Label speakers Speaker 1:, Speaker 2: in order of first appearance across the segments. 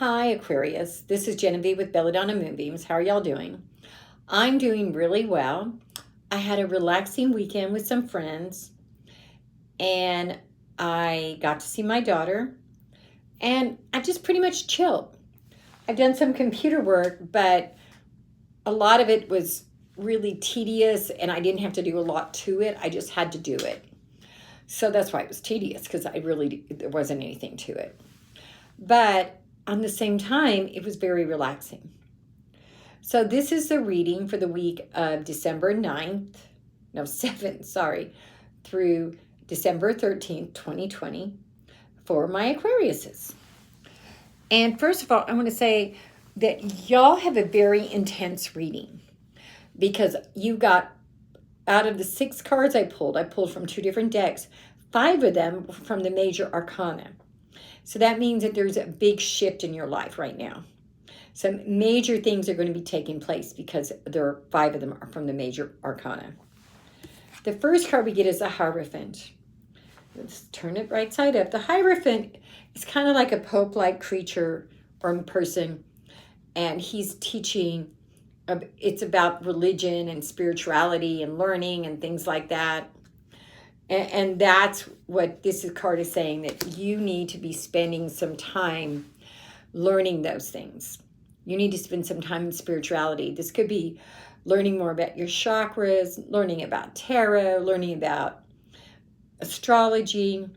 Speaker 1: Hi, Aquarius. This is Genevieve with Belladonna and Moonbeams. How are y'all doing? I'm doing really well. I had a relaxing weekend with some friends, and I got to see my daughter, and I just pretty much chilled. I've done some computer work, but a lot of it was really tedious, and I didn't have to do a lot to it. I just had to do it. So that's why it was tedious, because there wasn't anything to it. But on the same time, it was very relaxing. So this is the reading for the week of December 7th, through December 13th, 2020 for my Aquariuses. And first of all, I want to say that y'all have a very intense reading because you got, out of the 6 cards I pulled from 2 different decks, 5 of them from the major arcana. So that means that there's a big shift in your life right now. Some major things are going to be taking place because there are 5 of them are from the major arcana. The first card we get is the Hierophant. Let's turn it right side up. The Hierophant is kind of like a pope-like creature or person, and he's teaching. It's about religion and spirituality and learning and things like that. And that's what this card is saying, that you need to be spending some time learning those things. You need to spend some time in spirituality. This could be learning more about your chakras, learning about tarot, learning about astrology,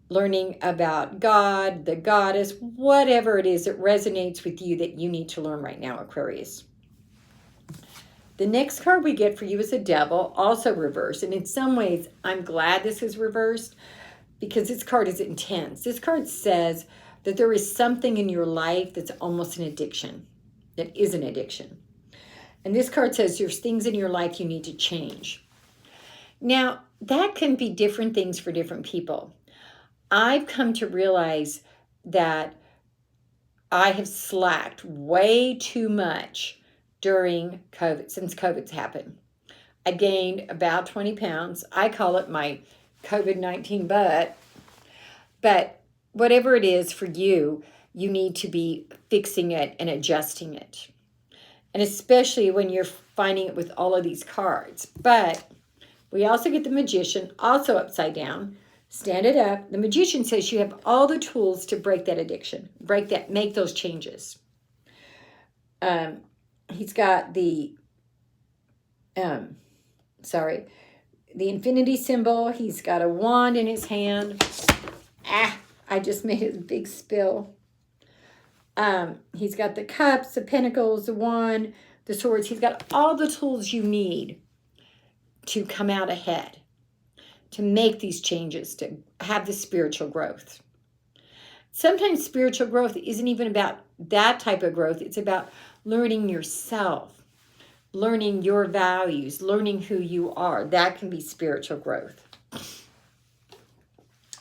Speaker 1: learning about God, the goddess, whatever it is that resonates with you that you need to learn right now, Aquarius. The next card we get for you is the Devil, also reversed. And in some ways, I'm glad this is reversed because this card is intense. This card says that there is something in your life that's almost an addiction, that is an addiction. And this card says there's things in your life you need to change. Now, that can be different things for different people. I've come to realize that I have slacked way too much during COVID, since COVID's happened. I gained about 20 pounds. I call it my COVID-19 butt. But whatever it is for you, you need to be fixing it and adjusting it. And especially when you're finding it with all of these cards. But we also get the Magician, also upside down. Stand it up. The Magician says you have all the tools to break that addiction, make those changes. He's got the infinity symbol. He's got a wand in his hand. I just made a big spill. He's got the cups, the pentacles, the wand, the swords. He's got all the tools you need to come out ahead, to make these changes, to have the spiritual growth. Sometimes spiritual growth isn't even about that type of growth. It's about learning yourself, learning your values, learning who you are. That can be spiritual growth.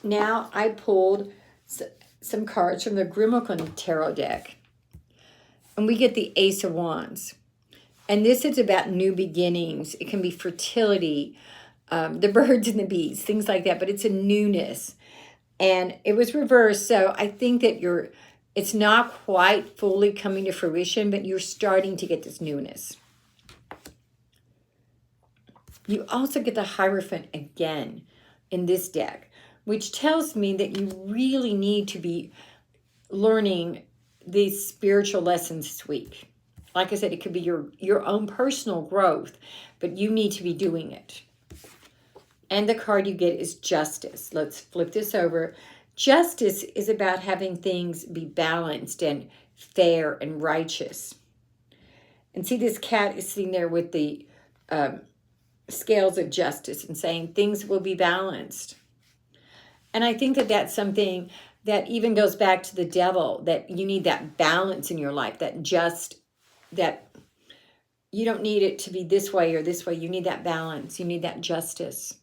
Speaker 1: Now I pulled some cards from the Grimmel Tarot deck, and we get the Ace of Wands. And this is about new beginnings. It can be fertility, the birds and the bees, things like that, but it's a newness. And it was reversed, so I think that it's not quite fully coming to fruition, but you're starting to get this newness. You also get the Hierophant again in this deck, which tells me that you really need to be learning these spiritual lessons this week. Like I said, it could be your own personal growth, but you need to be doing it. And the card you get is Justice. Let's flip this over. Justice is about having things be balanced and fair and righteous. And see, this cat is sitting there with the scales of justice and saying things will be balanced. And I think that that's something that even goes back to the Devil, that you need that balance in your life, that you don't need it to be this way or this way. You need that balance. You need that justice.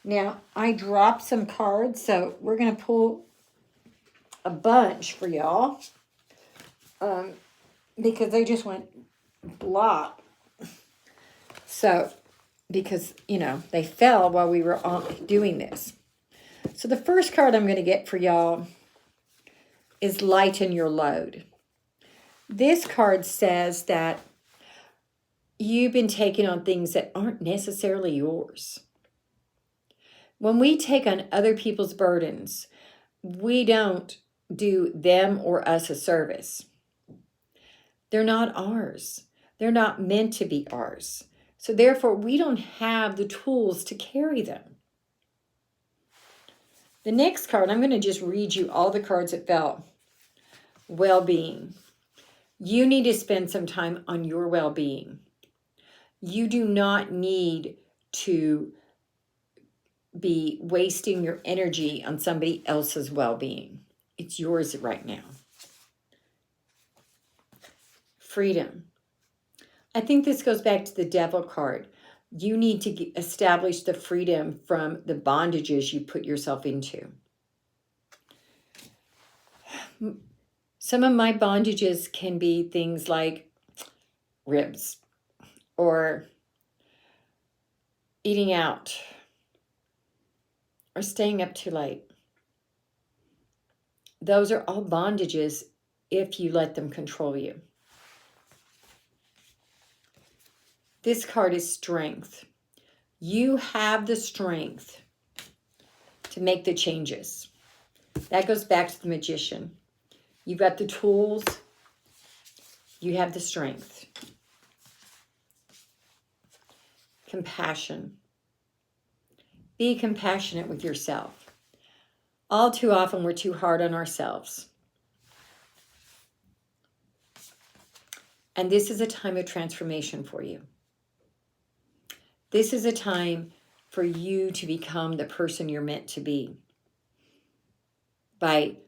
Speaker 1: Now, I dropped some cards, so we're going to pull a bunch for y'all because they just went blop. So, because, they fell while we were doing this. So the first card I'm going to get for y'all is lighten your load. This card says that you've been taking on things that aren't necessarily yours. When we take on other people's burdens, we don't do them or us a service. They're not ours. They're not meant to be ours. So therefore, we don't have the tools to carry them. The next card, I'm going to just read you all the cards that fell. Well-being. You need to spend some time on your well-being. You do not need to be wasting your energy on somebody else's well-being. It's yours right now. Freedom. I think this goes back to the Devil card. You need to establish the freedom from the bondages you put yourself into. Some of my bondages can be things like ribs or eating out or staying up too late. Those are all bondages if you let them control you. This card is strength. You have the strength to make the changes. That goes back to the Magician. You've got the tools. You have the strength. Compassion. Be compassionate with yourself. All too often, we're too hard on ourselves. And this is a time of transformation for you. This is a time for you to become the person you're meant to be by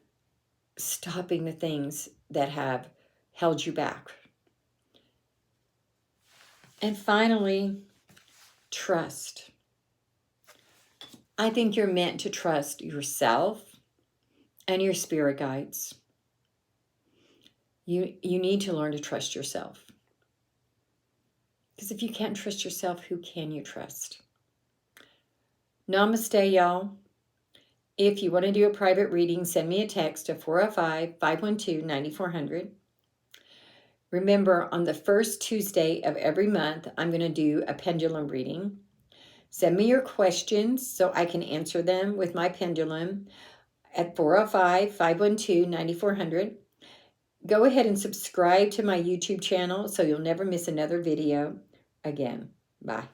Speaker 1: stopping the things that have held you back. And finally, trust. I think you're meant to trust yourself and your spirit guides. You need to learn to trust yourself. Because if you can't trust yourself, who can you trust? Namaste, y'all. If you want to do a private reading, send me a text to 405-512-9400. Remember, on the first Tuesday of every month, I'm going to do a pendulum reading. Send me your questions so I can answer them with my pendulum at 405-512-9400. Go ahead and subscribe to my YouTube channel so you'll never miss another video again. Bye.